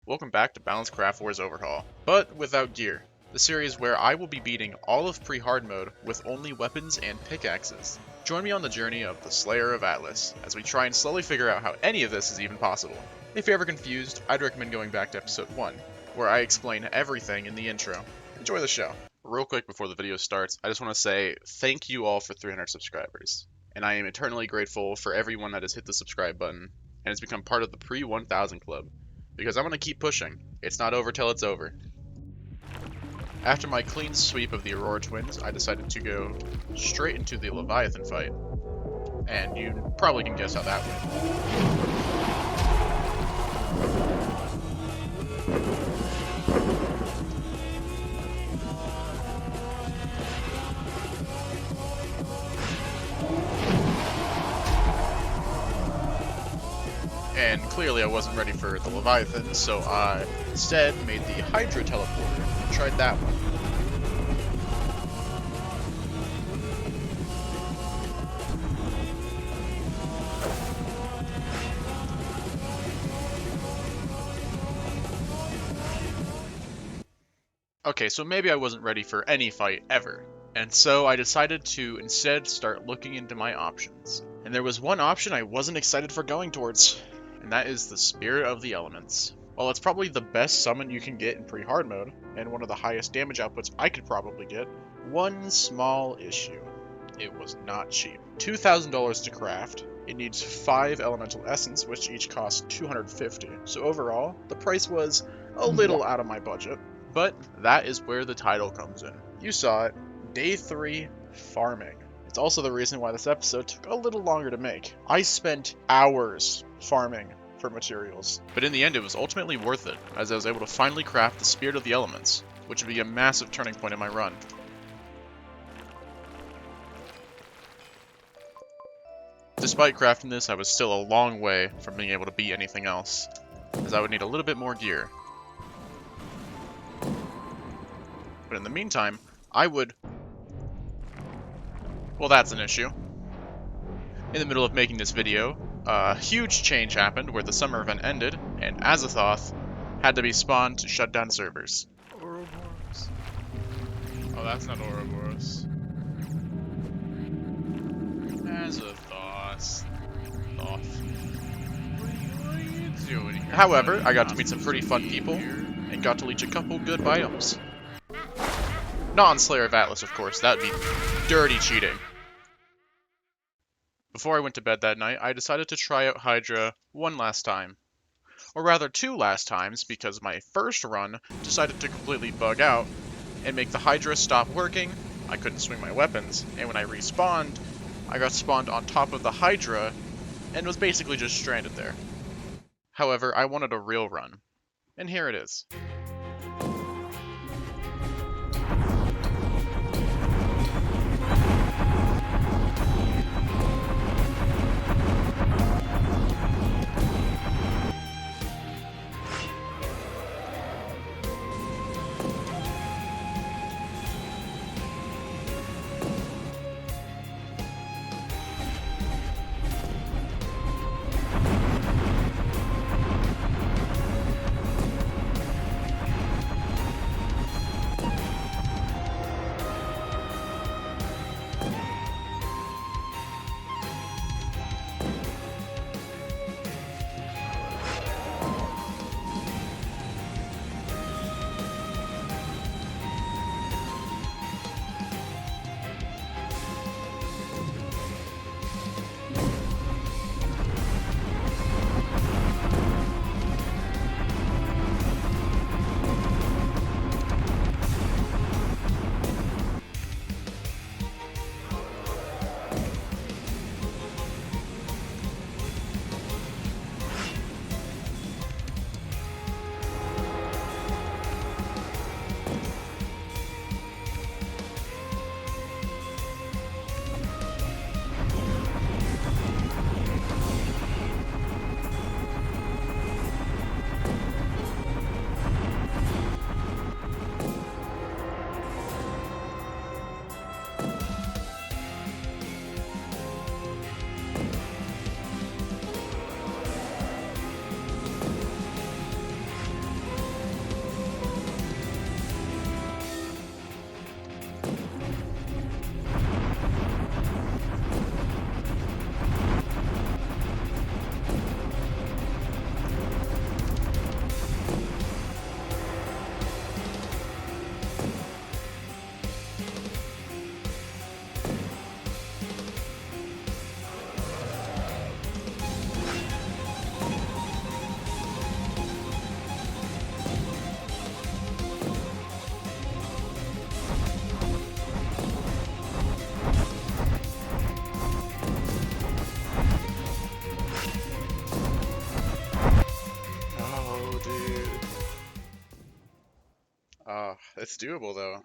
Welcome back to Balanced Craftwars Overhaul, but without gear. The series where I will be beating all of Pre-Hard Mode with only weapons and pickaxes. Join me on the journey of the SlayerOfAtlas as we try and slowly figure out how any of this is even possible. If you're ever confused, I'd recommend going back to episode 1, where I explain everything in the intro. Enjoy the show. Real quick before the video starts, I just want to say thank you all for 300 subscribers. And I am eternally grateful for everyone that has hit the subscribe button and has become part of the Pre-1000 Club. Because I'm going to keep pushing. It's not over till it's over. After my clean sweep of the Aurora Twins, I decided to go straight into the Leviathan fight. And you probably can guess how that went. And clearly I wasn't ready for the Leviathan, so I instead made the Hydra teleporter and tried that one. Okay, so maybe I wasn't ready for any fight ever, and so I decided to instead start looking into my options. And there was one option I wasn't excited for going towards, and that is the Spirit of the Elements. While it's probably the best summon you can get in Pre-Hard Mode, and one of the highest damage outputs I could probably get, one small issue. It was not cheap. $2,000 to craft. It needs 5 elemental essence, which each cost $250. So overall, the price was a little out of my budget. But that is where the title comes in. You saw it. Day 3, farming. It's also the reason why this episode took a little longer to make. I spent hours farming for materials. But in the end, it was ultimately worth it, as I was able to finally craft the Spirit of the Elements, which would be a massive turning point in my run. Despite crafting this, I was still a long way from being able to beat anything else, as I would need a little bit more gear. But in the meantime, I would... Well, that's an issue. In the middle of making this video, a huge change happened where the summer event ended, and Azathoth had to be spawned to shut down servers. Ouroboros. Oh, that's not Ouroboros. Azathoth. What are you doing here? However, I got to meet some pretty fun people, and got to leech a couple good biomes. Not on SlayerOfAtlas, of course, that would be dirty cheating. Before I went to bed that night, I decided to try out Hydra one last time. Or rather, 2 last times, because my first run decided to completely bug out and make the Hydra stop working, I couldn't swing my weapons, and when I respawned, I got spawned on top of the Hydra and was basically just stranded there. However, I wanted a real run, and here it is. It's doable though.